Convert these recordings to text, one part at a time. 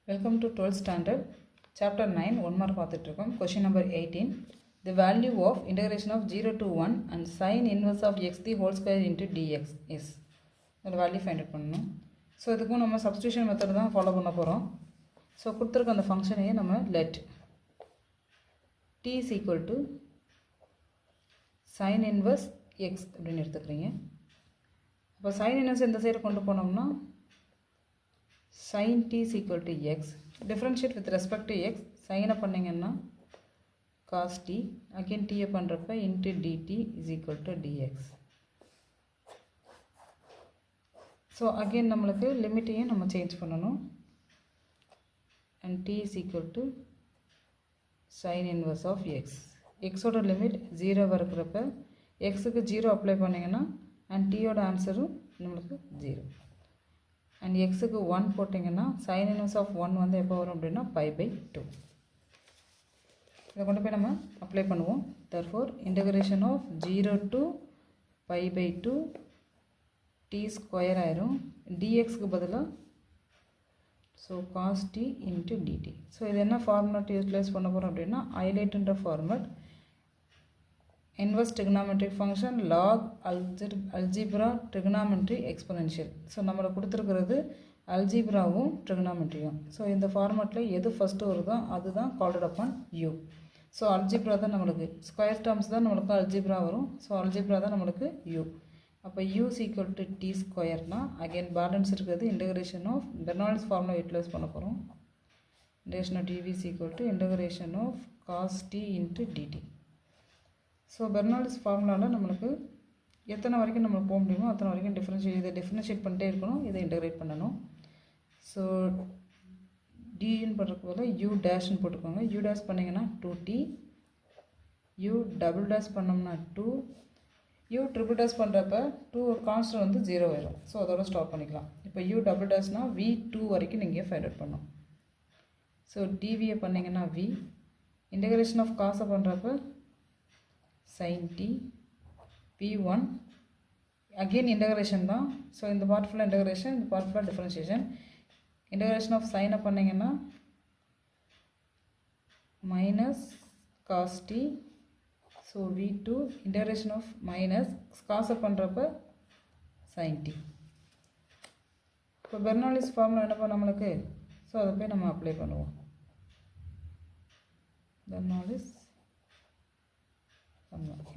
Welcome to 12th standard, chapter 9, 1 mark பார்த்துட்ருக்கோம். Question number 18. The value of integration of 0 to 1 and sin inverse of x the whole square into dx is. அதோட value find out பண்ணணும். So இதுக்கும் நம்ம substitution method தான் follow பண்ண போகிறோம். So கொடுத்துருக்க அந்த ஃபங்க்ஷனையே நம்ம let t is equal to sin inverse x அப்படின்னு எடுத்துக்கிறீங்க. அப்போ sin inverse இந்த சைடு கொண்டு போனோம்னா sin t is equal to x, differentiate with respect to x, sin பண்ணிங்கன்னா cos t, again t பண்ணுறப்ப into dt is equal to dx. So again நம்மளுக்கு லிமிட்டையும் நம்ம சேஞ்ச் பண்ணணும். And t is equal to sin inverse of x. x ஓட limit 0 இருக்கிறப்ப xக்கு 0 apply பண்ணிங்கன்னா and t ஓட ஆன்சரும் நம்மளுக்கு 0. and xக்கு 1 போட்டிங்கன்னா sin inverse of 1 வந்து எப்போ வரும் அப்படின்னா pi by 2. இதை கொண்டு போய் நம்ம அப்ளை பண்ணுவோம். therefore integration of 0 to pi by 2 t square ஆயிரும். dxக்கு பதிலாக so cos t into dt. So இது என்ன ஃபார்முலா யூட்டிலைஸ் பண்ண போகிறோம் அப்படின்னா ஹைலைட்ன்ற format inverse trigonometric function log algebra trigonometry exponential. So நம்மளை கொடுத்துருக்கிறது அல்ஜிப்ராவும் ட்ரிகனாமெட்ரியும். ஸோ இந்த ஃபார்மேட்டில் எது ஃபஸ்ட்டு வருதோ அதுதான் கால்டட் அப்பான் யூ. ஸோ அல்ஜிப்ரா தான் நம்மளுக்கு ஸ்கொயர் டேர்ம்ஸ் தான் நம்மளுக்கு அல்ஜிப்ரா வரும். ஸோ அல்ஜிப்ரா தான் நம்மளுக்கு யூ. அப்போ யூ ஈக்குவல் டு டி ஸ்கொயர்னா அகெயின் பேலன்ஸ் இருக்கிறது integration of Bernoulli's formula utilize பண்ண போகிறோம். Integration of dv equal to integration of cos t into dt. So Bernoulli's ஃபார்முலாவில் நம்மளுக்கு எத்தனை வரைக்கும் நம்ம போக முடியுமோ அத்தனை வரைக்கும் இதை டிஃப்ரென்ஷியேட் பண்ணிட்டே இருக்கணும், இதை இன்டகிரேட் பண்ணணும். ஸோ டின்னு பண்ணுறதுக்கு போல யூ டேஷ்னு போட்டுக்கோங்க. யூ டேஷ் பண்ணிங்கன்னா 2t, யூ டபுள் டேஷ் பண்ணோம்னா 2, யூ ட்ரிபிள் டேஷ் பண்ணுறப்ப 2 ஒரு கான்ஸ்டன்ட் வந்து 0 ஆயிடும். ஸோ அதோட ஸ்டாப் பண்ணிக்கலாம். இப்போ யூ டபுள் டேஷ்னால் v2 வரைக்கும் நீங்கள் ஃபைண்ட் அவுட் பண்ணணும். ஸோ டிவியை பண்ணிங்கன்னா v, இன்டகிரேஷன் ஆஃப் காசை பண்ணுறப்ப sin t v1, again integration தான். ஸோ இந்த பார்ட் ஃபுல்லாக இன்டகிரேஷன், இந்த பார்ட் ஃபுல்லாக டிஃபரன்ஷியேஷன். இன்டகிரேஷன் ஆஃப் சைனை பண்ணிங்கன்னா minus cos t, so v2, integration of minus காசை பண்ணுறப்ப sin t. இப்போ பெர்னாலிஸ் ஃபார்முலா என்னப்போ நம்மளுக்கு, ஸோ அதை போய் நம்ம அப்ளை பண்ணுவோம். பெர்னாலிஸ்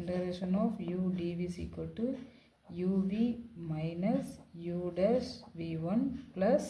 integration of u dv is equal to uv minus u dash v1 plus